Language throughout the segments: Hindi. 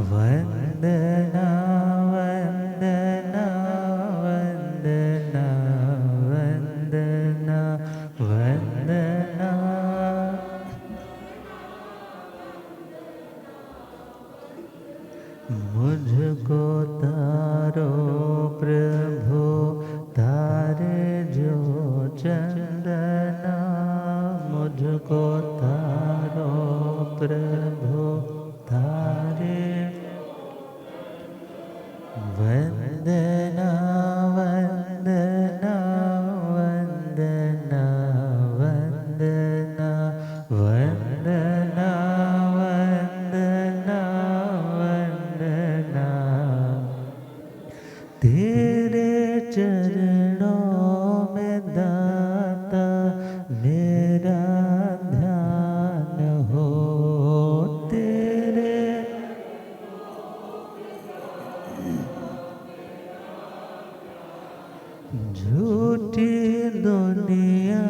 वंदना वंदना वंदना वंदना वंदना। मुझको तारो प्रभु तारे जो चंदना, मुझको तारो प्रभु तारे। वंदना वंदना वंदना वंदना वंदना वंदना वंदना। तेरे चरणों में दाता मेरा ध्यान हो, तेरे झूठी दुनिया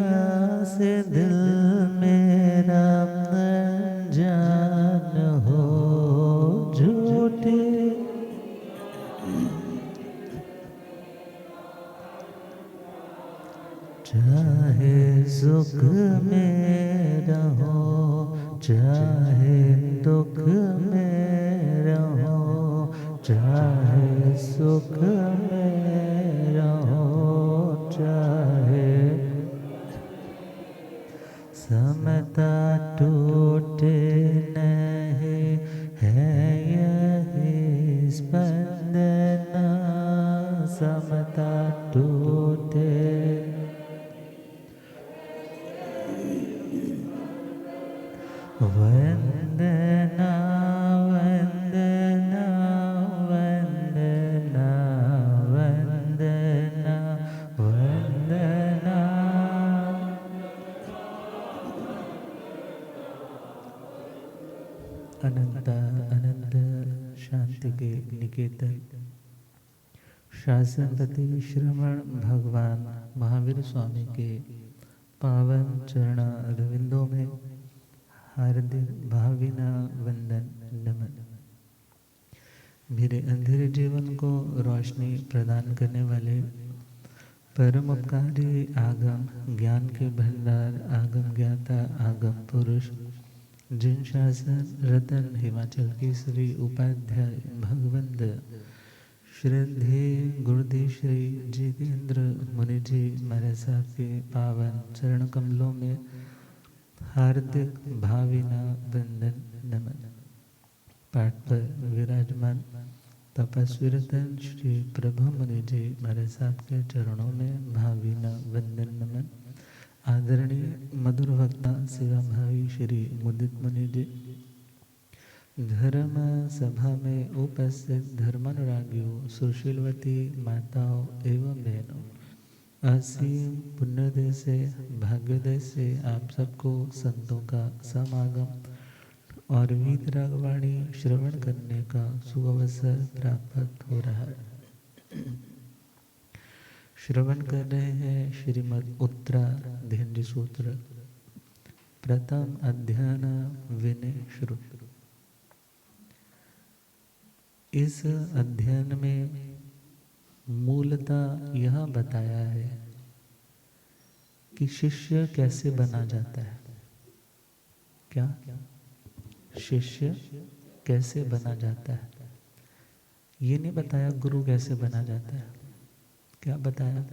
से दिल मेरा अनजान हो, झूठी चाहे सुख में रहो चाहे दुख में रहो, चाहे सुख में रहो चाहे समता टूटे नहीं है यही स्पंदना, समता टूटे वंदना वंदना वंदना वंदना वंदना। अनंत अनंत शांति के निकेतन शासनपति श्रवण भगवान महावीर स्वामी के पावन चरण अरविंदों में हार्दिक भावना वंदन नमन। मेरे अंधेरे जीवन को रोशनी प्रदान करने वाले परम उपकारी आगम ज्ञान के भंडार आगम ज्ञाता आगम पुरुष जिन शासन रतन हिमाचल केसरी उपाध्याय भगवंत श्रद्धे गुरुदेव श्री जितेंद्र मुनि जी महाराज साहब के पावन चरण कमलों में हार्दिक भावना वंदन नमन। पाठ पर विराजमान तपस्वी रतन श्री प्रभु मुनि जी महाराज साहब के चरणों में भावना वंदन नमन। आदरणीय मधुर वक्ता सेवा भावी श्री मुदित मुनि जी, धर्म सभा में उपस्थित धर्मानुरागियों, सुशीलवती माताओं एवं बहनों, असीम पुण्योदय से भाग्योदय से आप सबको संतों का समागम और वीतरागवाणी श्रवण करने का सुअवसर प्राप्त हो रहा है। श्रवण कर रहे हैं श्रीमद् उत्तराधीन सूत्र प्रथम अध्ययन विनय श्रुति। इस अध्ययन में मूलतः यह बताया है कि शिष्य कैसे बना जाता है। क्या शिष्य कैसे बना जाता है, ये नहीं बताया गुरु कैसे बना जाता है। क्या बताया?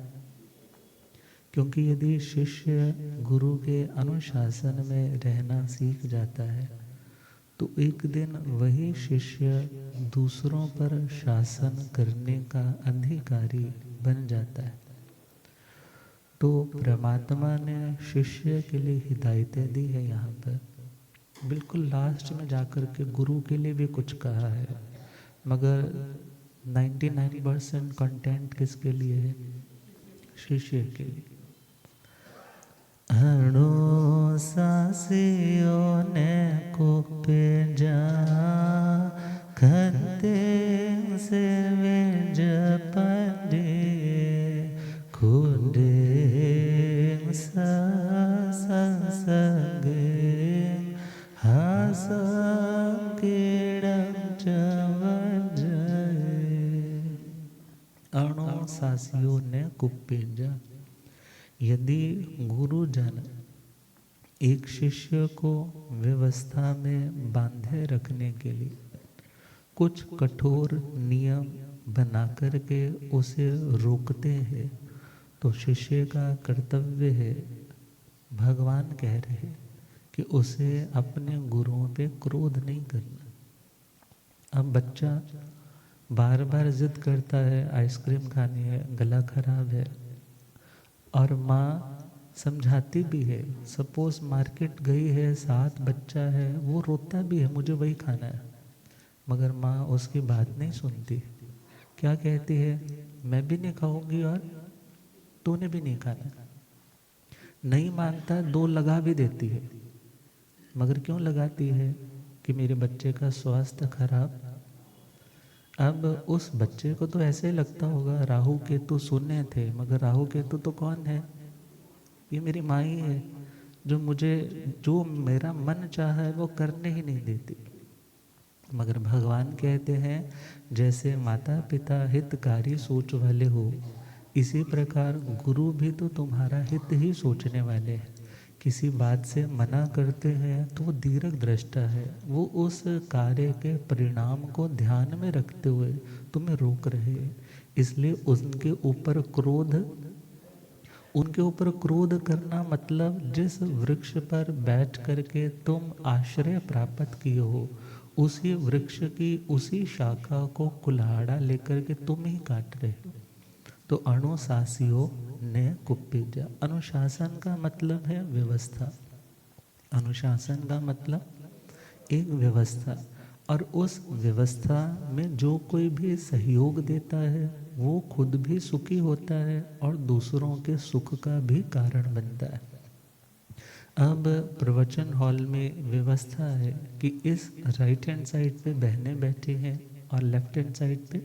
क्योंकि यदि शिष्य गुरु के अनुशासन में रहना सीख जाता है तो एक दिन वही शिष्य दूसरों पर शासन करने का अधिकारी बन जाता है। तो परमात्मा ने शिष्य के लिए हिदायतें दी है। यहाँ पर बिल्कुल लास्ट में जाकर के गुरु के लिए भी कुछ कहा है, मगर 99% कंटेंट किसके लिए है? शिष्य के लिए। हणो सासियों ने कुपे जा खते से वेज पंडे खुदे संसगे हासंग अनुशासियों ने कुपेजा। यदि गुरुजन एक शिष्य को व्यवस्था में बांधे रखने के लिए कुछ कठोर नियम बना करके उसे रोकते हैं, तो शिष्य का कर्तव्य है, भगवान कह रहे हैं कि उसे अपने गुरुओं पे क्रोध नहीं करना। अब बच्चा बार बार जिद करता है, आइसक्रीम खानी है, गला खराब है, और माँ समझाती भी है। सपोज मार्केट गई है, साथ बच्चा है, वो रोता भी है, मुझे वही खाना है, मगर माँ उसकी बात नहीं सुनती। क्या कहती है, मैं भी नहीं खाऊंगी और तूने भी नहीं खाना। नहीं मानता, दो लगा भी देती है, मगर क्यों लगाती है? कि मेरे बच्चे का स्वास्थ्य खराब। अब उस बच्चे को तो ऐसे लगता होगा राहु केतु शून्य थे, मगर राहु केतु तो कौन है? ये मेरी माँ ही है, जो मेरा मन चाहा है वो करने ही नहीं देती। मगर भगवान कहते हैं जैसे माता पिता हितकारी सोच वाले हो, इसी प्रकार गुरु भी तो तुम्हारा हित ही सोचने वाले हैं। किसी बात से मना करते हैं तो वो दीर्घ दृष्टा है, वो उस कार्य के परिणाम को ध्यान में रखते हुए तुम्हें रोक रहे हैं। इसलिए उनके ऊपर क्रोध करना मतलब जिस वृक्ष पर बैठ करके तुम आश्रय प्राप्त किए हो, उसी वृक्ष की उसी शाखा को कुल्हाड़ा लेकर के तुम ही काट रहे हो। तो अनुशासियों ने कुपेजा। अनुशासन का मतलब है व्यवस्था। अनुशासन का मतलब एक व्यवस्था, और उस व्यवस्था में जो कोई भी सहयोग देता है वो खुद भी सुखी होता है और दूसरों के सुख का भी कारण बनता है। अब प्रवचन हॉल में व्यवस्था है कि इस राइट हैंड साइड पे बहनें बैठी हैं और लेफ्ट हैंड साइड पे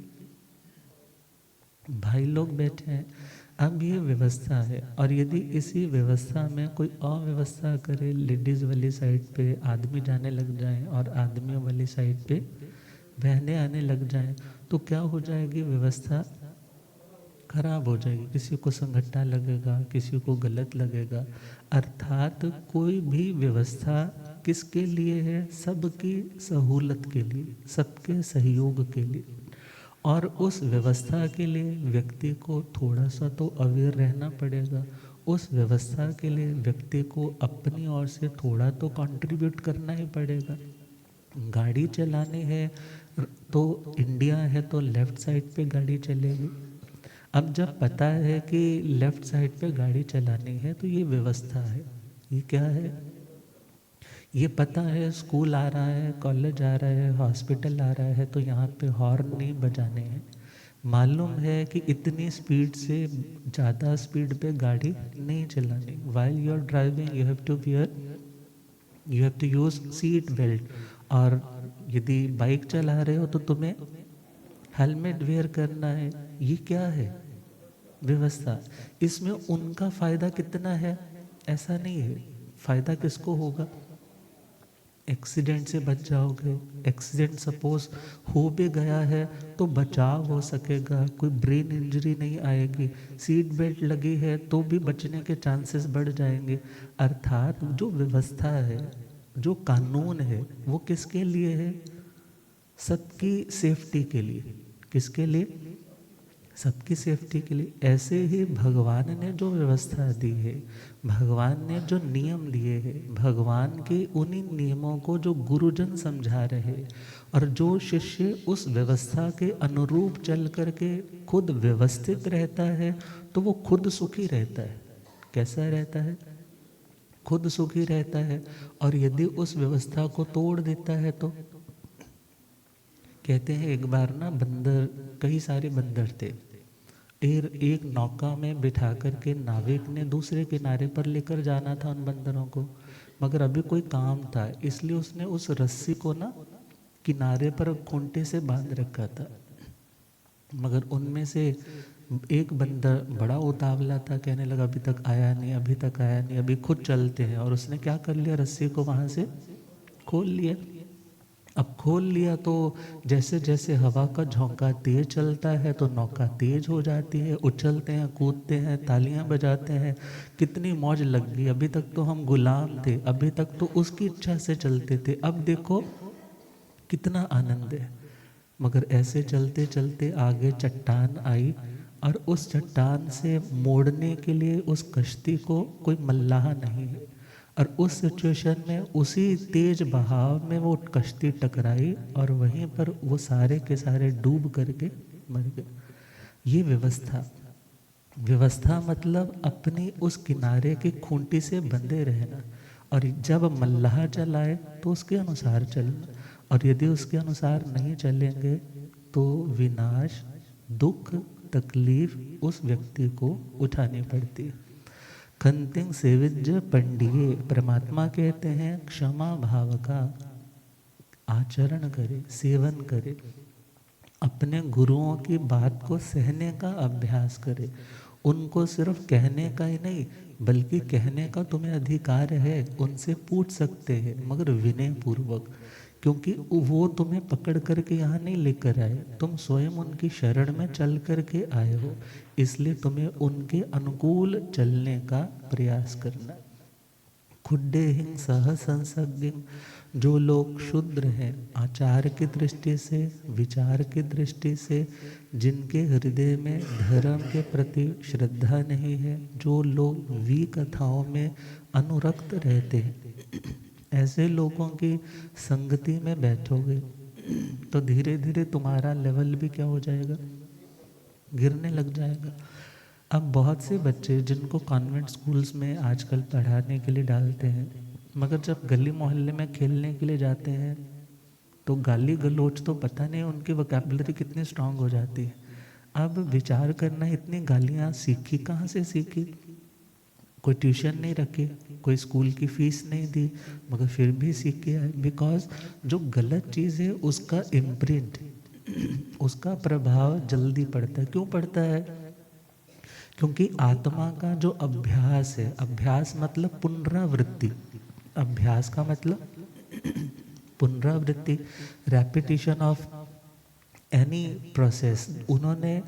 भाई लोग बैठे हैं। अब ये व्यवस्था है, और यदि इसी व्यवस्था में कोई अव्यवस्था करे, लेडीज़ वाली साइड पे आदमी जाने लग जाएं और आदमियों वाली साइड पे बहनें आने लग जाएं, तो क्या हो जाएगी? व्यवस्था खराब हो जाएगी। किसी को संगठा लगेगा, किसी को गलत लगेगा। अर्थात कोई भी व्यवस्था किसके लिए है? सबकी सहूलत के लिए, सबके सहयोग के लिए। और उस व्यवस्था के लिए व्यक्ति को थोड़ा सा तो अवेयर रहना पड़ेगा। उस व्यवस्था के लिए व्यक्ति को अपनी ओर से थोड़ा तो कंट्रीब्यूट करना ही पड़ेगा। गाड़ी चलानी है तो इंडिया है तो लेफ्ट साइड पे गाड़ी चलेगी। अब जब पता है कि लेफ्ट साइड पे गाड़ी चलानी है तो ये व्यवस्था है। ये क्या है? ये पता है स्कूल आ रहा है, कॉलेज आ रहा है, हॉस्पिटल आ रहा है, तो यहाँ पे हॉर्न नहीं बजाने हैं। मालूम है कि इतनी स्पीड से, ज़्यादा स्पीड पे गाड़ी नहीं चलानी। While you are driving you have to use seat belt. और यदि बाइक चला रहे हो तो तुम्हें हेलमेट वेयर करना है। ये क्या है? व्यवस्था। इसमें उनका फ़ायदा कितना है? ऐसा नहीं है। फ़ायदा किसको होगा? एक्सीडेंट से बच जाओगे। एक्सीडेंट सपोज हो भी गया है तो बचाव हो सकेगा, कोई ब्रेन इंजरी नहीं आएगी। सीट बेल्ट लगी है तो भी बचने के चांसेस बढ़ जाएंगे। अर्थात जो व्यवस्था है, जो कानून है, वो किसके लिए है? सबकी सेफ्टी के लिए। किसके लिए? सबकी सेफ्टी के लिए। ऐसे ही भगवान ने जो व्यवस्था दी है, भगवान ने जो नियम दिए हैं, भगवान के उन्हीं नियमों को जो गुरुजन समझा रहे, और जो शिष्य उस व्यवस्था के अनुरूप चल करके खुद व्यवस्थित रहता है तो वो खुद सुखी रहता है। कैसा रहता है? खुद सुखी रहता है। और यदि उस व्यवस्था को तोड़ देता है तो कहते हैं एक बार ना बंदर, कई सारे बंदर थे, एक नौका में बिठा करके नाविक ने दूसरे किनारे पर लेकर जाना था उन बंदरों को, मगर अभी कोई काम था इसलिए उसने उस रस्सी को ना किनारे पर खूंटे से बांध रखा था। मगर उनमें से एक बंदर बड़ा उतावला था, कहने लगा अभी तक आया नहीं, अभी तक आया नहीं, अभी खुद चलते हैं। और उसने क्या कर लिया? रस्सी को वहाँ से खोल लिया। अब खोल लिया तो जैसे जैसे हवा का झोंका तेज चलता है तो नौका तेज हो जाती है, उछलते हैं, कूदते हैं, तालियां बजाते हैं, कितनी मौज लग गई। अभी तक तो हम गुलाम थे, अभी तक तो उसकी इच्छा से चलते थे, अब देखो कितना आनंद है। मगर ऐसे चलते चलते आगे चट्टान आई और उस चट्टान से मोड़ने के लिए उस कश्ती को कोई मल्लाह नहीं है, और उस सिचुएशन में उसी तेज बहाव में वो कश्ती टकराई और वहीं पर वो सारे के सारे डूब करके मर गए। ये व्यवस्था, व्यवस्था मतलब अपनी उस किनारे की खूंटी से बंधे रहना, और जब मल्लाह चलाए तो उसके अनुसार चलना, और यदि उसके अनुसार नहीं चलेंगे तो विनाश, दुख, तकलीफ उस व्यक्ति को उठानी पड़ती है। खंतिंग सेविज्य पंडिये, परमात्मा कहते हैं क्षमा भाव का आचरण करे, सेवन करे, अपने गुरुओं की बात को सहने का अभ्यास करे। उनको सिर्फ कहने का ही नहीं, बल्कि कहने का तुम्हें अधिकार है, उनसे पूछ सकते हैं, मगर विनय पूर्वक, क्योंकि वो तुम्हें पकड़ करके यहाँ नहीं लेकर आए, तुम स्वयं उनकी शरण में चल करके आए हो, इसलिए तुम्हें उनके अनुकूल चलने का प्रयास करना। खुड्डे हिंग सह संसज्ञ, जो लोग शुद्र हैं आचार की दृष्टि से, विचार की दृष्टि से, जिनके हृदय में धर्म के प्रति श्रद्धा नहीं है, जो लोग वी कथाओं में अनुरक्त रहते हैं, ऐसे लोगों की संगति में बैठोगे तो धीरे धीरे तुम्हारा लेवल भी क्या हो जाएगा, गिरने लग जाएगा। अब बहुत से बच्चे जिनको कॉन्वेंट स्कूल्स में आजकल पढ़ाने के लिए डालते हैं, मगर जब गली मोहल्ले में खेलने के लिए जाते हैं तो गाली गलोच तो पता नहीं उनकी वोकैबुलरी कितनी स्ट्रांग हो जाती है। अब विचार करना, इतनी गालियाँ सीखी कहाँ से सीखी? कोई ट्यूशन नहीं रखी, कोई स्कूल की फीस नहीं दी, मगर फिर भी सीख के आए। बिकॉज जो गलत चीज़ है उसका इम्प्रिंट, उसका प्रभाव जल्दी पड़ता है। क्यों पड़ता है? क्योंकि आत्मा का जो अभ्यास है, अभ्यास मतलब पुनरावृत्ति, अभ्यास का मतलब पुनरावृत्ति, रेपिटिशन ऑफ एनी प्रोसेस। उन्होंने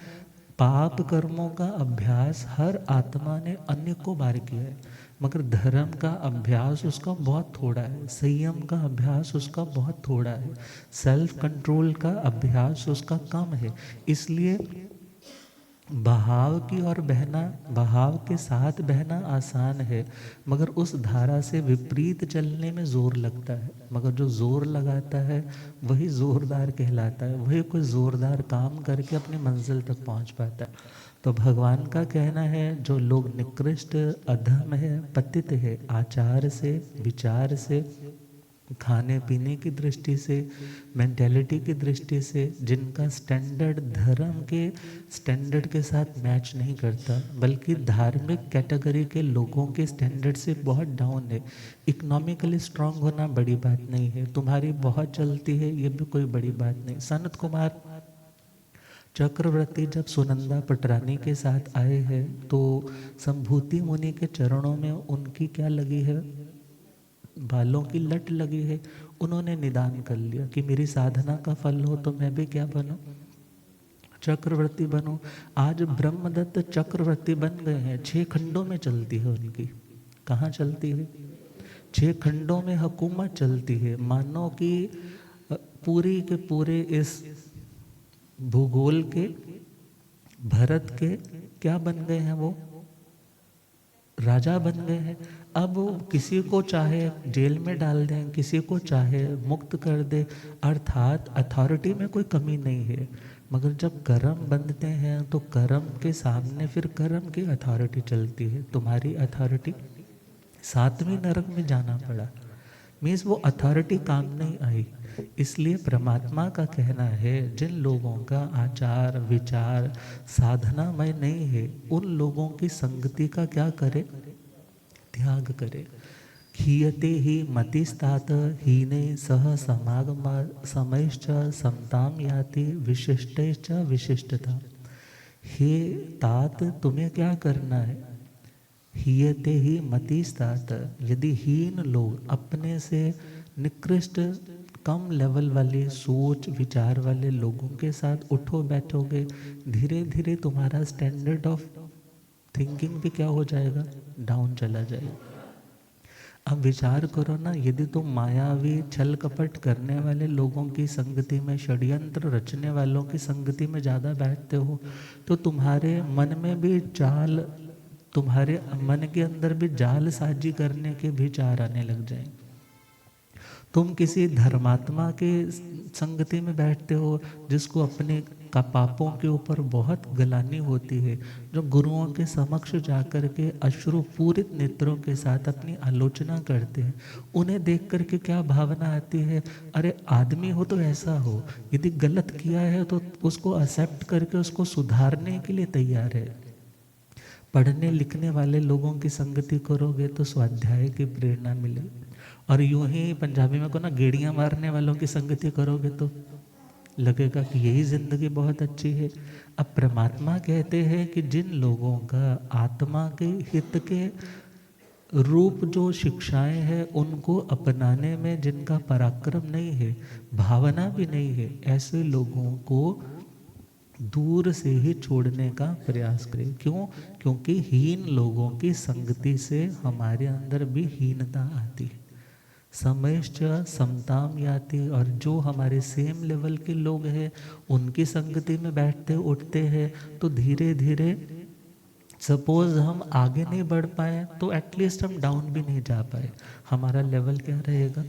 पाप कर्मों का अभ्यास हर आत्मा ने अनेकों बार किया है, मगर धर्म का अभ्यास उसका बहुत थोड़ा है, संयम का अभ्यास उसका बहुत थोड़ा है, सेल्फ कंट्रोल का अभ्यास उसका कम है। इसलिए बहाव की ओर बहना, बहाव के साथ बहना आसान है, मगर उस धारा से विपरीत चलने में जोर लगता है। मगर जो जोर लगाता है वही जोरदार कहलाता है, वही कोई जोरदार काम करके अपनी मंजिल तक पहुंच पाता है। तो भगवान का कहना है जो लोग निकृष्ट, अधम है, पतित है, आचार से, विचार से, खाने पीने की दृष्टि से, मेंटेलिटी की दृष्टि से, जिनका स्टैंडर्ड धर्म के स्टैंडर्ड के साथ मैच नहीं करता, बल्कि धार्मिक कैटेगरी के लोगों के स्टैंडर्ड से बहुत डाउन है। इकोनॉमिकली स्ट्रांग होना बड़ी बात नहीं है, तुम्हारी बहुत चलती है ये भी कोई बड़ी बात नहीं। सनत कुमार चक्रवर्ती जब सुनंदा पटरानी के साथ आए हैं तो संभूति मुनि के चरणों में उनकी क्या लगी है, बालों की लट लगी है। उन्होंने निदान कर लिया कि मेरी साधना का फल हो तो मैं भी क्या बनूं, चक्रवर्ती बनूं। आज ब्रह्मदत्त चक्रवर्ती बन गए हैं, 6 खंडों में चलती है उनकी। कहाँ चलती है? 6 खंडों में हुकूमत चलती है। मानो कि पूरी के पूरे इस भूगोल के, भारत के क्या बन गए हैं, वो राजा बन गए हैं। अब किसी को चाहे जेल में डाल दें, किसी को चाहे मुक्त कर दे, अर्थात अथॉरिटी में कोई कमी नहीं है। मगर जब कर्म बंधते हैं तो कर्म के सामने फिर कर्म की अथॉरिटी चलती है। तुम्हारी अथॉरिटी 7वीं नरक में जाना पड़ा, मीन्स वो अथॉरिटी काम नहीं आई। इसलिए परमात्मा का कहना है जिन लोगों का आचार विचार साधनामय नहीं है, उन लोगों की संगति का क्या करे, त्याग करे। खीयते ही मतिस्तात हीने सह समागम समयश्च समताम याति विशिष्टश्च विशिष्टता। हे तात, तुम्हें क्या करना है? हीयते ही मतिस्तात, यदि हीन लोग अपने से निकृष्ट कम लेवल वाले सोच विचार वाले लोगों के साथ उठो बैठोगे, धीरे धीरे तुम्हारा स्टैंडर्ड ऑफ थिंकिंग भी क्या हो जाएगा, डाउन चला जाएगा। अब विचार करो ना, यदि तुम मायावी छल कपट करने वाले लोगों की संगति में, षड्यंत्र रचने वालों की संगति में ज़्यादा बैठते हो, तो तुम्हारे मन में भी जाल, तुम्हारे मन के अंदर भी जाल साजी करने के विचार आने लग जाएंगे। तुम किसी धर्मात्मा के संगति में बैठते हो जिसको अपने का पापों के ऊपर बहुत गलानी होती है, जो गुरुओं के समक्ष जाकर के अश्रुपूरित नेत्रों के साथ अपनी आलोचना करते हैं, उन्हें देख करके क्या भावना आती है, अरे आदमी हो तो ऐसा हो, यदि गलत किया है तो उसको एक्सेप्ट करके उसको सुधारने के लिए तैयार है। पढ़ने लिखने वाले लोगों की संगति करोगे तो स्वाध्याय की प्रेरणा मिलेगी, और यूं ही पंजाबी में को ना गेड़ियाँ मारने वालों की संगति करोगे तो लगेगा कि यही जिंदगी बहुत अच्छी है। अब परमात्मा कहते हैं कि जिन लोगों का आत्मा के हित के रूप जो शिक्षाएं हैं उनको अपनाने में जिनका पराक्रम नहीं है, भावना भी नहीं है, ऐसे लोगों को दूर से ही छोड़ने का प्रयास करें। क्यों? क्योंकि हीन लोगों की संगति से हमारे अंदर भी हीनता आती है। समयश्च समताम याति, और जो हमारे सेम लेवल के लोग हैं उनकी संगति में बैठते उठते हैं तो धीरे धीरे सपोज हम आगे नहीं बढ़ पाए तो एटलीस्ट हम डाउन भी नहीं जा पाए, हमारा लेवल क्या रहेगा,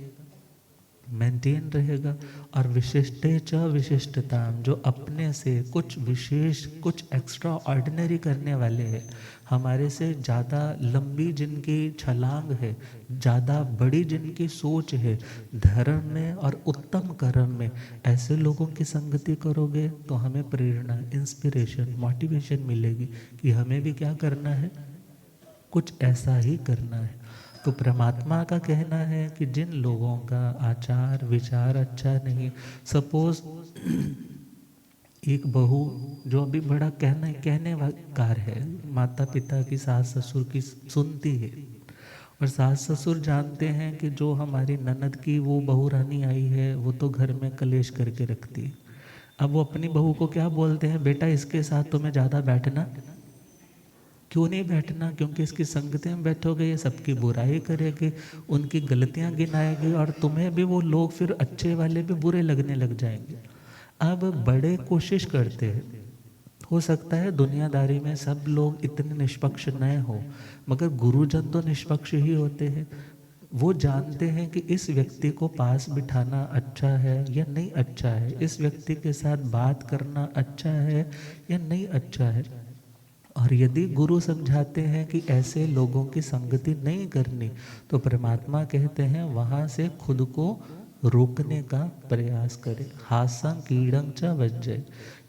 मेंटेन रहेगा। और विशिष्टे च विशिष्टता, जो अपने से कुछ विशेष कुछ एक्स्ट्रा ऑर्डिनरी करने वाले हैं, हमारे से ज़्यादा लंबी जिनकी छलांग है, ज़्यादा बड़ी जिनकी सोच है धर्म में और उत्तम कर्म में, ऐसे लोगों की संगति करोगे तो हमें प्रेरणा, इंस्पिरेशन, मोटिवेशन मिलेगी कि हमें भी क्या करना है, कुछ ऐसा ही करना है। तो परमात्मा का कहना है कि जिन लोगों का आचार विचार अच्छा नहीं, सपोज एक बहू जो अभी बड़ा कहने कार है, माता पिता की सास ससुर की सुनती है, और सास ससुर जानते हैं कि जो हमारी ननद की वो बहू रानी आई है वो तो घर में कलेश करके रखती है। अब वो अपनी बहू को क्या बोलते हैं, बेटा इसके साथ तुम्हें ज़्यादा बैठना क्यों नहीं बैठना, क्योंकि इसकी संगति में बैठोगे ये सबकी बुराई करेगी, उनकी गलतियां गिनाएगी, और तुम्हें भी वो लोग फिर अच्छे वाले भी बुरे लगने लग जाएंगे। अब बड़े कोशिश करते हैं, हो सकता है दुनियादारी में सब लोग इतने निष्पक्ष न हो, मगर गुरुजन तो निष्पक्ष ही होते हैं। वो जानते हैं कि इस व्यक्ति को पास बिठाना अच्छा है या नहीं अच्छा है, इस व्यक्ति के साथ बात करना अच्छा है या नहीं अच्छा है। और यदि गुरु समझाते हैं कि ऐसे लोगों की संगति नहीं करनी, तो परमात्मा कहते हैं वहाँ से खुद को रोकने का प्रयास करें। हासं कीड़ं च वज्जय,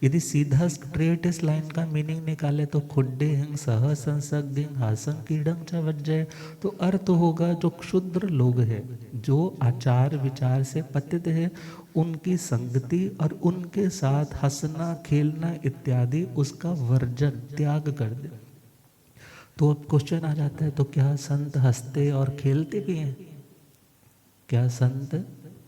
यदि सीधा स्ट्रेट इस लाइन का मीनिंग निकाले तो खुड्डे हिंग सह संसग्धिंग हासं कीड़ं च वज्जय, तो अर्थ होगा जो क्षुद्र लोग हैं, जो आचार विचार से पतित है, उनकी संगति और उनके साथ हंसना खेलना इत्यादि उसका वर्जन त्याग कर दे। तो अब क्वेश्चन आ जाता है, तो क्या संत हंसते और खेलते भी हैं? क्या संत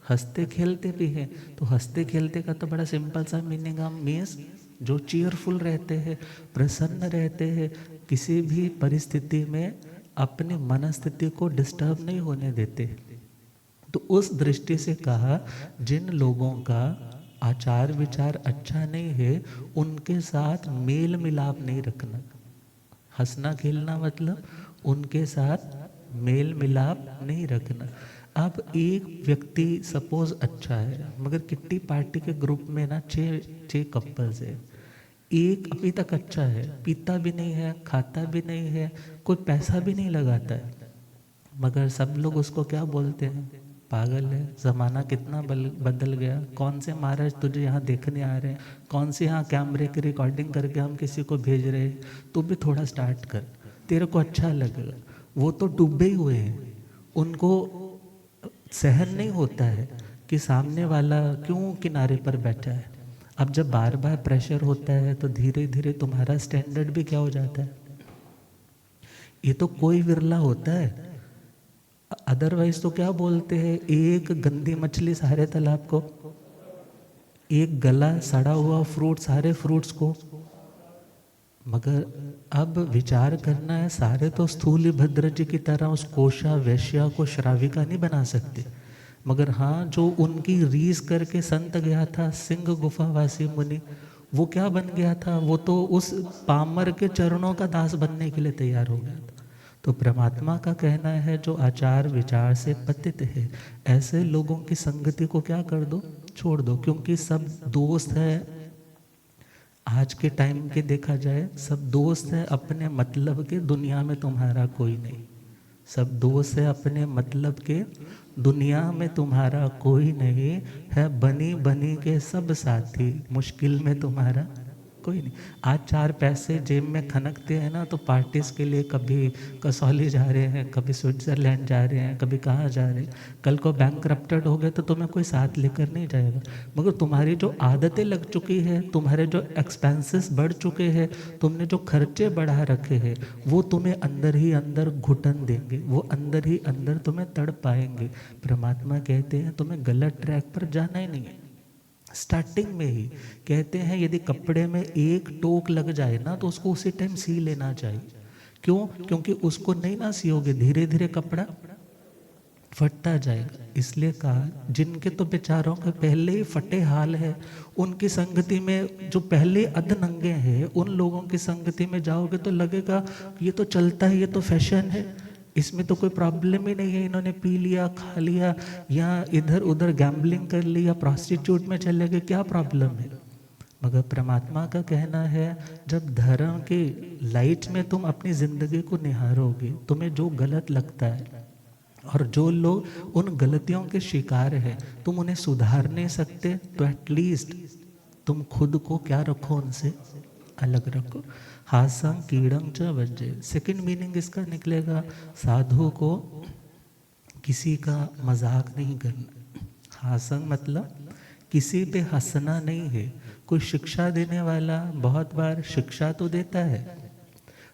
हंसते खेलते भी हैं? तो हंसते खेलते का तो बड़ा सिंपल सा मीनिंग हम मीन्स जो चीयरफुल रहते हैं, प्रसन्न रहते हैं, किसी भी परिस्थिति में अपनी मनस्थिति को डिस्टर्ब नहीं होने देते। तो उस दृष्टि से कहा, जिन लोगों का आचार विचार अच्छा नहीं है उनके साथ मेल मिलाप नहीं रखना। हंसना खेलना मतलब उनके साथ मेल मिलाप नहीं रखना। अब एक व्यक्ति सपोज अच्छा है, मगर किट्टी पार्टी के ग्रुप में ना छः कपल्स है, एक अभी तक अच्छा है, पीता भी नहीं है, खाता भी नहीं है, कोई पैसा भी नहीं लगाता है, मगर सब लोग उसको क्या बोलते हैं, पागल है, ज़माना कितना बदल गया, कौन से महाराज तुझे यहाँ देखने आ रहे हैं, कौन से यहाँ कैमरे की रिकॉर्डिंग करके हम किसी को भेज रहे हैं, तू भी थोड़ा स्टार्ट कर, तेरे को अच्छा लगेगा। वो तो डूबे ही हुए हैं, उनको सहन नहीं होता है कि सामने वाला क्यों किनारे पर बैठा है। अब जब बार बार प्रेशर होता है तो धीरे धीरे तुम्हारा स्टैंडर्ड भी क्या हो जाता है। ये तो कोई विरला होता है। अदरवाइज तो क्या बोलते हैं, एक गंदी मछली सारे तालाब को, एक गला सड़ा हुआ फ्रूट सारे फ्रूट्स को। मगर अब विचार करना है, सारे तो स्थूल भद्र जी की तरह उस कोशा वैश्या को श्राविका नहीं बना सकते, मगर हाँ जो उनकी रीस करके संत गया था सिंह गुफावासी मुनि, वो क्या बन गया था, वो तो उस पामर के चरणों का दास बनने के लिए तैयार हो गया था। तो परमात्मा का कहना है जो आचार विचार से पतित है, ऐसे लोगों की संगति को क्या कर दो, छोड़ दो, क्योंकि सब दोस्त है। आज के टाइम के देखा जाए सब दोस्त है अपने मतलब के, दुनिया में तुम्हारा कोई नहीं। सब दोस्त है अपने मतलब के, दुनिया में तुम्हारा कोई नहीं है। बनी बनी के सब साथी, मुश्किल में तुम्हारा कोई नहीं। आज 4 पैसे जेब में खनकते हैं ना, तो पार्टीज के लिए कभी कसौली जा रहे हैं, कभी स्विट्ज़रलैंड जा रहे हैं, कभी कहाँ जा रहे हैं। कल को बैंक करप्टेड हो गए तो तुम्हें कोई साथ लेकर नहीं जाएगा। मगर तुम्हारी जो आदतें लग चुकी है, तुम्हारे जो एक्सपेंसेस बढ़ चुके हैं, तुमने जो खर्चे बढ़ा रखे हैं, वो तुम्हें अंदर ही अंदर घुटन देंगे, वो अंदर ही अंदर तुम्हें तड़ पाएंगे। परमात्मा कहते हैं तुम्हें गलत ट्रैक पर जाना ही नहीं है। स्टार्टिंग में ही कहते हैं यदि कपड़े में एक टोक लग जाए ना, तो उसको उसी टाइम सी लेना चाहिए। क्यों? क्योंकि उसको नहीं ना सियोगे, धीरे धीरे कपड़ा फटता जाएगा। इसलिए कहा जिनके तो बेचारों के पहले ही फटे हाल है, उनकी संगति में जो पहले अधनंगे हैं, उन लोगों की संगति में जाओगे तो लगेगा ये तो चलता है, ये तो फैशन है, इसमें तो कोई प्रॉब्लम ही नहीं है। इन्होंने पी लिया, खा लिया, या इधर उधर गैम्बलिंग कर ली, या प्रोस्टिट्यूट में चले गए, क्या प्रॉब्लम है। मगर परमात्मा का कहना है जब धर्म के लाइट में तुम अपनी जिंदगी को निहारोगे, तुम्हें जो गलत लगता है और जो लोग उन गलतियों के शिकार है, तुम उन्हें सुधार नहीं सकते, तो एटलीस्ट तुम खुद को क्या रखो, उनसे अलग रखो। हासं कीड़ं च वज्जे, सेकंड मीनिंग इसका निकलेगा साधु को किसी का मजाक नहीं करना। हासं मतलब किसी पे हंसना नहीं है। कोई शिक्षा देने वाला बहुत बार शिक्षा तो देता है,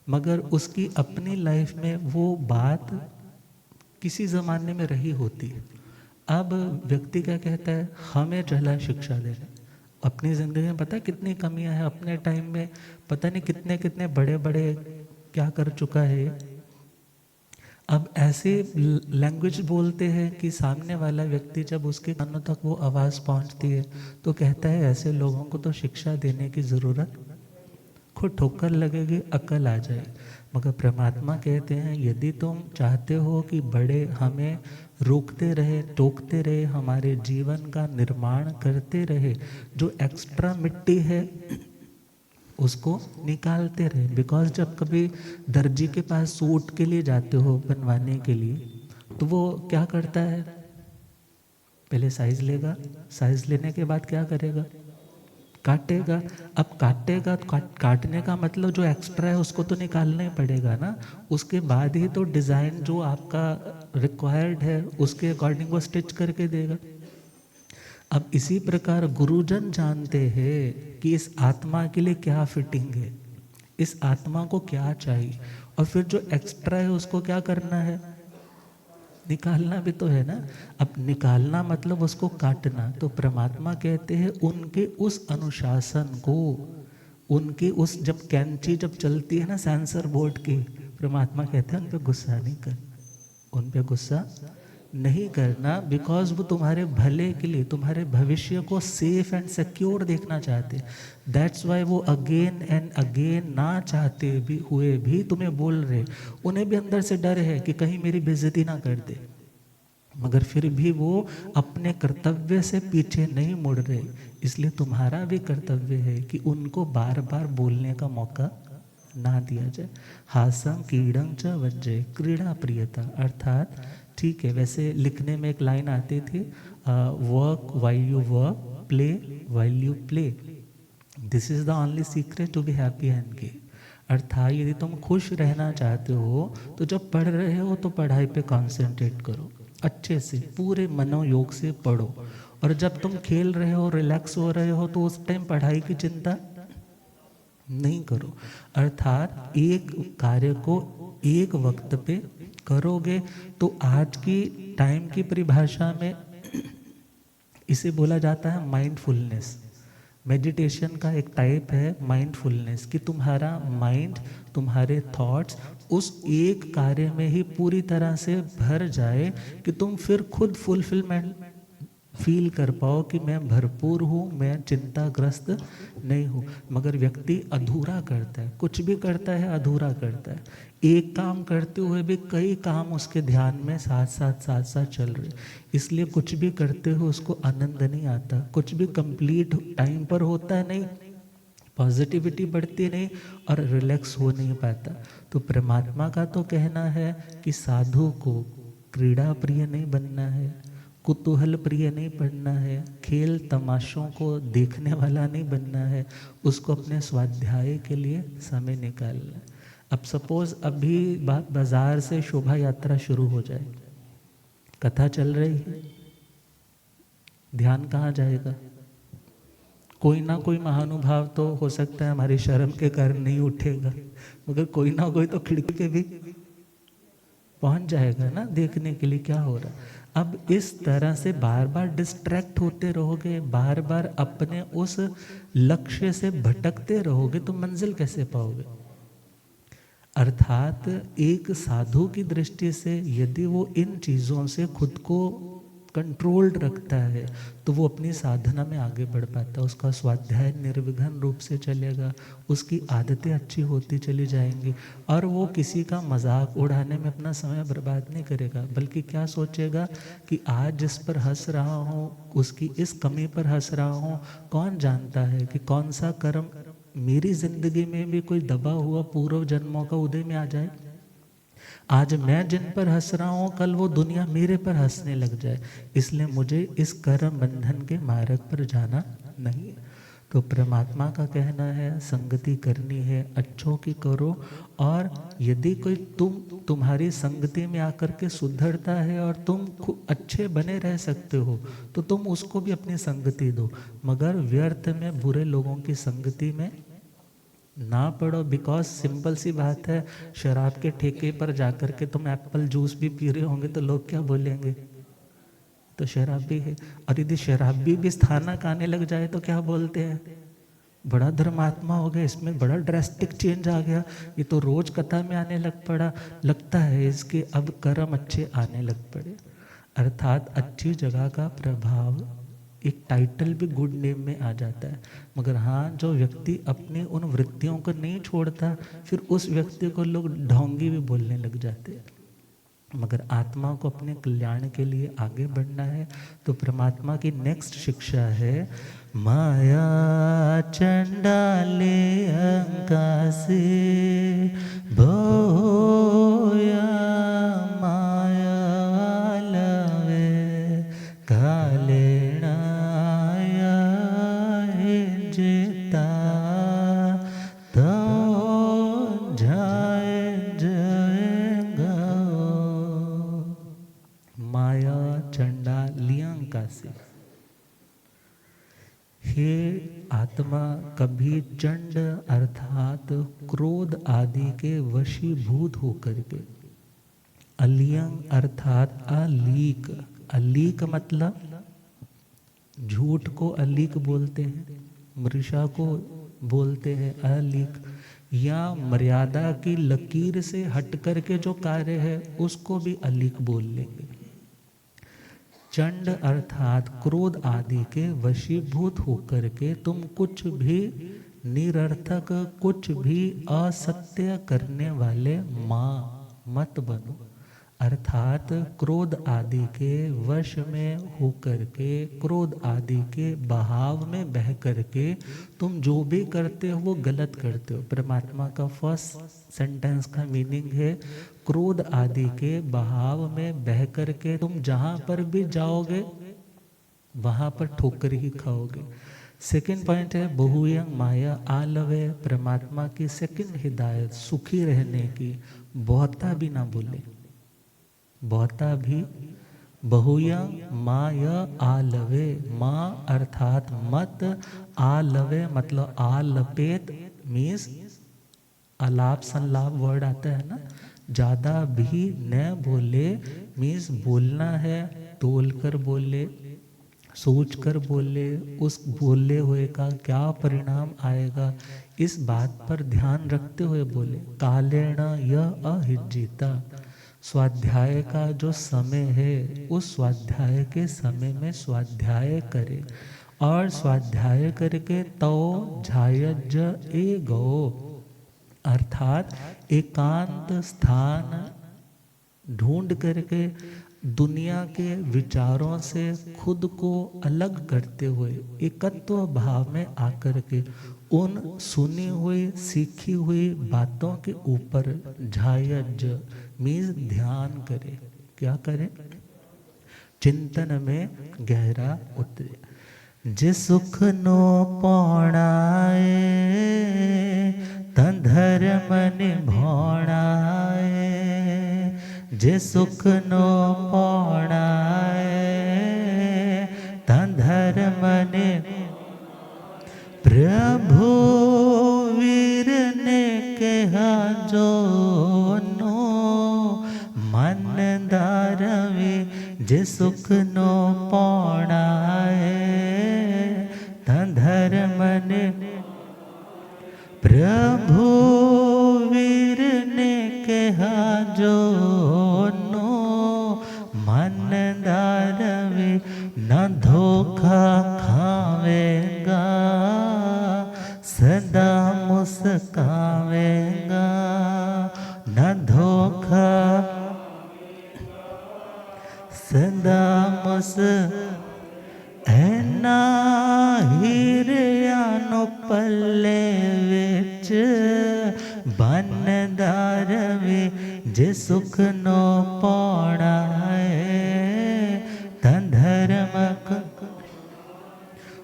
मगर उसकी अपनी लाइफ में वो बात किसी ज़माने में रही होती है। अब व्यक्ति क्या कहता है, हमें चला शिक्षा देने। अपनी ज़िंदगी में पता है कितनी कमियां हैं, अपने टाइम में पता नहीं कितने कितने बड़े बड़े क्या कर चुका है। अब ऐसे लैंग्वेज बोलते हैं कि सामने वाला व्यक्ति जब उसके कानों तक वो आवाज़ पहुंचती है तो कहता है ऐसे लोगों को तो शिक्षा देने की ज़रूरत, खुद ठोकर लगेगी, अकल आ जाए। मगर परमात्मा कहते हैं यदि तुम चाहते हो कि बड़े हमें रोकते रहे, टोकते रहे, हमारे जीवन का निर्माण करते रहे, जो एक्स्ट्रा मिट्टी है उसको निकालते रहे। बिकॉज जब कभी दर्जी के पास सूट के लिए जाते हो बनवाने के लिए, तो वो क्या करता है, पहले साइज लेगा, साइज लेने के बाद क्या करेगा, काटेगा। अब काटेगा तो काटने का मतलब जो एक्स्ट्रा है उसको तो निकालना ही पड़ेगा ना, उसके बाद ही तो डिज़ाइन जो आपका रिक्वायर्ड है उसके अकॉर्डिंग वो स्टिच करके देगा। अब इसी प्रकार गुरुजन जानते हैं कि इस आत्मा के लिए क्या फिटिंग है, इस आत्मा को क्या चाहिए, और फिर जो एक्स्ट्रा है उसको क्या करना है, निकालना भी तो है ना। अब निकालना मतलब उसको काटना। तो परमात्मा कहते हैं उनके उस अनुशासन को, उनकी उस जब कैंची जब चलती है ना सेंसर बोर्ड की, परमात्मा कहते हैं उन पर गुस्सा नहीं करना, उन पर गुस्सा नहीं करना। बिकॉज वो तुम्हारे भले के लिए, तुम्हारे भविष्य को सेफ एंड सिक्योर देखना चाहते। दैट्स वाई वो अगेन एंड अगेन ना चाहते भी हुए भी तुम्हें बोल रहे। उन्हें भी अंदर से डर है कि कहीं मेरी बेइज्जती ना कर दे, मगर फिर भी वो अपने कर्तव्य से पीछे नहीं मुड़ रहे। इसलिए तुम्हारा भी कर्तव्य है कि उनको बार बार बोलने का मौका ना दिया जाए। हासं कीड़ं च वज्जे, क्रीड़ा प्रियता, अर्थात ठीक है, वैसे लिखने में एक लाइन आती थी, work while you work, play while you play, this is the only secret to be happy and gay. अर्थात यदि तुम खुश रहना चाहते हो तो जब पढ़ रहे हो तो पढ़ाई पे कंसंट्रेट करो, अच्छे से पूरे मनोयोग से पढ़ो, और जब तुम खेल रहे हो, रिलैक्स हो रहे हो, तो उस टाइम पढ़ाई की चिंता नहीं करो। अर्थात एक कार्य को एक वक्त पे करोगे तो आज की टाइम की परिभाषा में इसे बोला जाता है माइंडफुलनेस। मेडिटेशन का एक टाइप है माइंडफुलनेस, कि तुम्हारा माइंड, तुम्हारे थॉट्स उस एक कार्य में ही पूरी तरह से भर जाए कि तुम फिर खुद फुलफिलमेंट फील कर पाओ कि मैं भरपूर हूँ, मैं चिंताग्रस्त नहीं हूँ। मगर व्यक्ति अधूरा करता है, कुछ भी करता है अधूरा करता है। एक काम करते हुए भी कई काम उसके ध्यान में साथ साथ चल रहे, इसलिए कुछ भी करते हुए उसको आनंद नहीं आता, कुछ भी कंप्लीट टाइम पर होता नहीं, पॉजिटिविटी बढ़ती नहीं और रिलैक्स हो नहीं पाता। तो परमात्मा का तो कहना है कि साधु को क्रीड़ा प्रिय नहीं बनना है, कुतूहल प्रिय नहीं बनना है, खेल तमाशों को देखने वाला नहीं बनना है, उसको अपने स्वाध्याय के लिए समय निकालना है। अब सपोज अभी बाजार से शोभा यात्रा शुरू हो जाए, कथा चल रही है, ध्यान कहाँ जाएगा? कोई ना कोई महानुभाव तो हो सकता है हमारी शर्म के कारण नहीं उठेगा, मगर कोई ना कोई तो खिड़की पे भी पहुंच जाएगा ना देखने के लिए क्या हो रहा है। अब इस तरह से बार बार डिस्ट्रैक्ट होते रहोगे, बार बार अपने उस लक्ष्य से भटकते रहोगे तो मंजिल कैसे पाओगे? अर्थात एक साधु की दृष्टि से यदि वो इन चीज़ों से खुद को कंट्रोल्ड रखता है तो वो अपनी साधना में आगे बढ़ पाता है, उसका स्वाध्याय निर्विघ्न रूप से चलेगा, उसकी आदतें अच्छी होती चली जाएंगी और वो किसी का मजाक उड़ाने में अपना समय बर्बाद नहीं करेगा, बल्कि क्या सोचेगा कि आज जिस पर हंस रहा हूँ उसकी इस कमी पर हंस रहा हूँ, कौन जानता है कि कौन सा कर्म मेरी जिंदगी में भी कोई दबा हुआ पूर्व जन्मों का उदय में आ जाए। आज मैं जिन पर हंस रहा हूँ कल वो दुनिया मेरे पर हंसने लग जाए, इसलिए मुझे इस कर्म बंधन के मार्ग पर जाना नहीं। तो परमात्मा का कहना है संगति करनी है, अच्छों की करो, और यदि कोई तुम्हारी संगति में आकर के सुधरता है और तुम अच्छे बने रह सकते हो तो तुम उसको भी अपनी संगति दो, मगर व्यर्थ में बुरे लोगों की संगति में ना पड़ो। बिकॉज सिंपल सी बात है, शराब के ठेके पर जाकर के तुम एप्पल जूस भी पी रहे होंगे तो लोग क्या बोलेंगे? तो शराबी है। और यदि शराबी भी स्थानक आने लग जाए तो क्या बोलते हैं? बड़ा धर्मात्मा हो गया, इसमें बड़ा ड्रास्टिक चेंज आ गया, ये तो रोज कथा में आने लगता है इसके अब कर्म अच्छे आने लग पड़े। अर्थात अच्छी जगह का प्रभाव एक टाइटल भी गुड नेम में आ जाता है। मगर हाँ, जो व्यक्ति अपनी उन वृत्तियों को नहीं छोड़ता फिर उस व्यक्ति को लोग ढोंगी भी बोलने लग जाते हैं। मगर आत्मा को अपने कल्याण के लिए आगे बढ़ना है तो परमात्मा की नेक्स्ट शिक्षा है माया चंडाले अंकासे भोया माया लवे कालेना जेता तो जाए जाएगा। माया चंडालियांका से, हे आत्मा, कभी चंड अर्थात क्रोध आदि के वशीभूत होकर के, अलियंग अर्थात अलीक, अलीक मतलब झूठ को अलीक बोलते हैं, मृषा को बोलते हैं अलीक, या मर्यादा की लकीर से हट करके जो कार्य है उसको भी अलीक बोल लेंगे। चंड अर्थात क्रोध आदि के वशीभूत होकर के तुम कुछ भी निरर्थक, कुछ भी असत्य करने वाले मत बनो। अर्थात क्रोध आदि के वश में होकर के, क्रोध आदि के बहाव में बह करके तुम जो भी करते हो वो गलत करते हो। परमात्मा का फर्स्ट सेंटेंस का मीनिंग है क्रोध आदि के बहाव में बह करके तुम जहाँ पर भी जाओगे वहाँ पर ठोकर ही खाओगे। सेकंड पॉइंट है बहुयंग माया आलवे, परमात्मा की सेकंड हिदायत सुखी रहने की, बहुता भी ना बोले, बहुता भी, बहुयंग माया आलवे, माँ अर्थात मत, आलवे मतलब आलपेत मीन्स अलाप संलाप वर्ड आता है ना, ज़्यादा भी न बोले, मीन्स बोलना है तोल कर बोले, सोच कर बोले, उस बोले हुए का क्या परिणाम आएगा इस बात पर ध्यान रखते हुए बोले। कालेण यह अहिज्जिता, स्वाध्याय का जो समय है उस स्वाध्याय के समय में स्वाध्याय करे, और स्वाध्याय करके तो झायज ए गो, अर्थात एकांत स्थान ढूंढ करके दुनिया के विचारों से खुद को अलग करते हुए एकत्व भाव में आकर के उन सुनी हुई सीखी हुई बातों के ऊपर झायज मीन्स ध्यान करे। क्या करे? चिंतन में गहरा उतरे। जे सुख नो पौणाए तन धर्म निभाणाए, जे सुख नो पौणाए तन धर्म निभाणाए, प्रभु वीर ने कहा जो नो मन दारवे, जे सुख नो पौणाए तन धर्म ने, प्रभु वीर ने कहा जो नो मन दारवे, न धोखा खावेगा सदा मुस्कावेगा, न धोखा सदा मुस ऐना हीरिया नो पल्ले विच बनदार वे, जे सुख नो पौणाए तन धर्म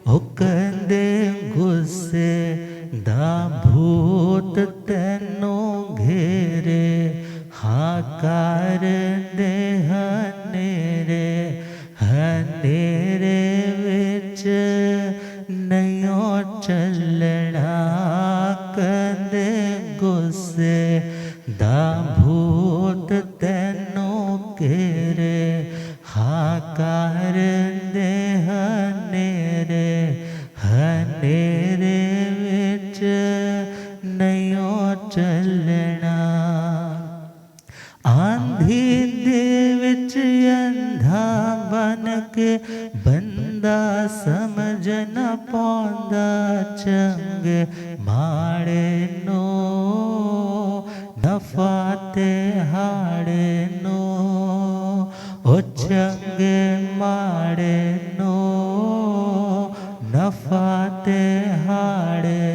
हुकंदे गुस्से दा भूत तेनो घेरे, हाकार दे हनेरे, हनेरे विच नयो चलना, कंदे गुस्से दा भूत तेनो घेरे, हाकार दे हनेरे, हनेरे विच नयो चलना, आंधी दे विच अंधा बन के बंदा समझ न पांदा, चंगे माड़े नो नफा ते हाड़े नो, ओ चंगे माड़े नो नफा ते हाड़े,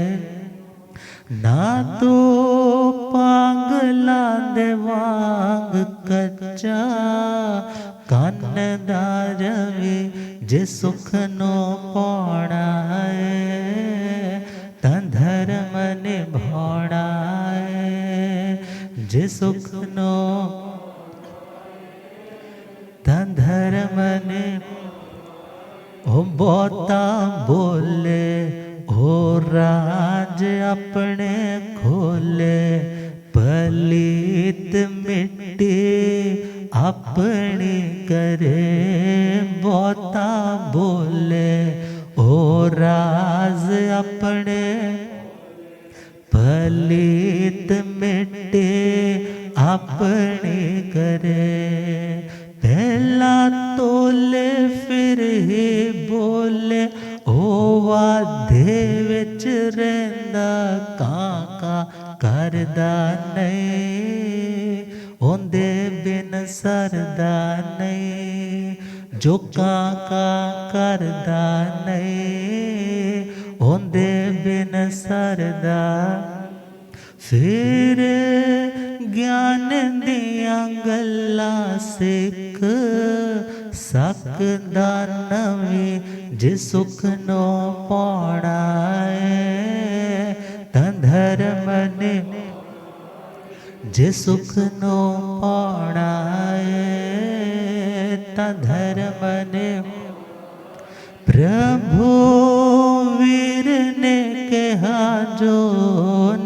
ना तो पागला दे वांग कच्चा कानदार वे, जे सुख नो पौणाए तन धर्म निभाणाए, जे सुख नो तन धर्म ने, ओ बहुता बोले ओ राज अपने खोले, पलीत मिट्टी अपनी करे, बहुता बोले ओ राज अपने, पलीत मिट्टी अपनी करे, पहला तोले फिर ही बोले, ओ वाधे विच रहिंदा काका करदा नहीं, ओंदे बिन सरदा नहीं, जो काका करदा नहीं, ओंदे बिन सरदा, फिर ज्ञान दिया गल्ला सिख सकदा नवी, जे सुख नो पौणाए तन धर्म ने, जे सुख नो पौणाए तन धर्म ने, प्रभु वीर ने कहा जो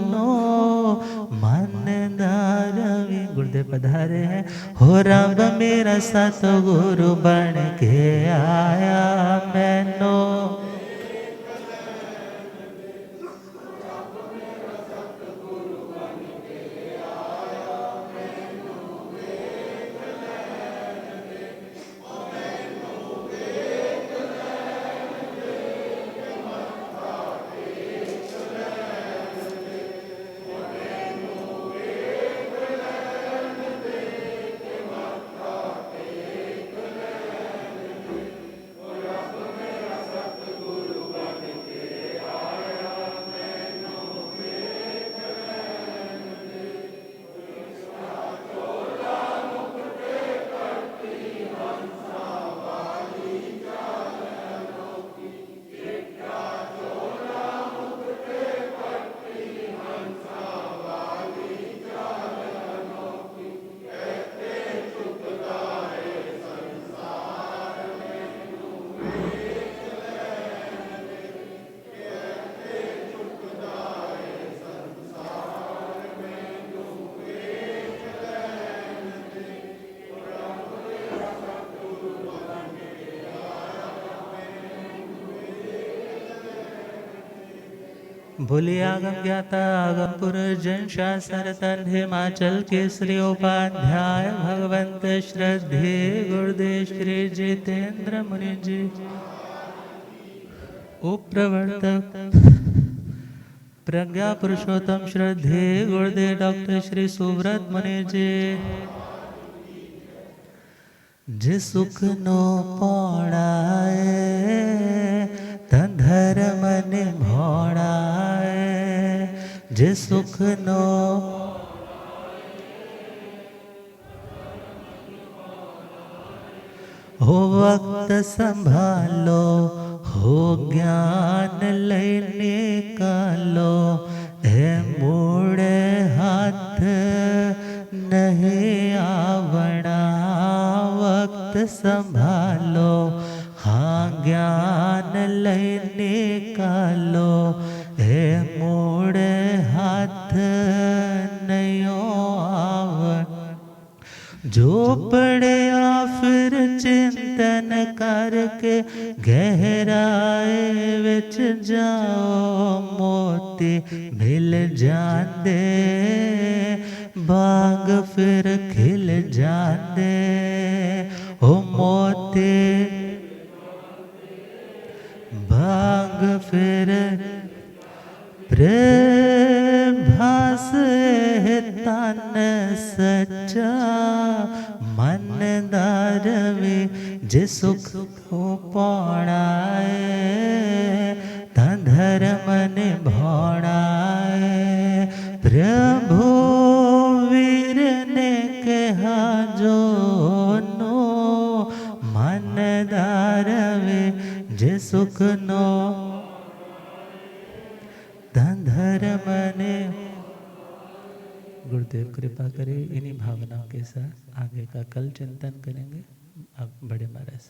नो मन दारवी। गुरुदेव पधारे हैं। हो रब मेरा सतगुरु बन के आया मैनो, बोले आगम ज्ञाता आगम पुरुष जन शास्त्र तन हिमाचल केसरी उपाध्याय भगवंत श्रद्धे गुरुदेव श्री जितेंद्र मुनि जी, उपप्रवर्तक प्रज्ञा पुरुषोत्तम श्रद्धे गुरुदेव डॉक्टर श्री सुव्रत मुनि जी, जे सुख नो पौड़ाए तन धर्म निभौड़ाए, जे सुख नो हो वक्त संभालो, हो ज्ञान लेने का लो, ए मुड़े हाथ नहीं आवड़ा, वक्त संभालो, हाँ ज्ञान लेने का लो, ए मुड़े हाथ नहीं आवड़ा। जो पढ़े फिर चिंतन करके गहराए विच जाओ, मोती मिल जाते बाग फिर खिल जाते, ओ मोती बाग फिर प्रेम भास तन सच्चा, मन दारवे जे सुख को पौड़ाए, तन धर्म निभौड़ाए। प्रभु वीर ने कहा जो नो, मन दारवे जे सुख नो, तन धर्म ने। गुरुदेव कृपा करे। इन्हीं भावनाओं के साथ आगे का कल चिंतन करेंगे। आप बड़े महाराज।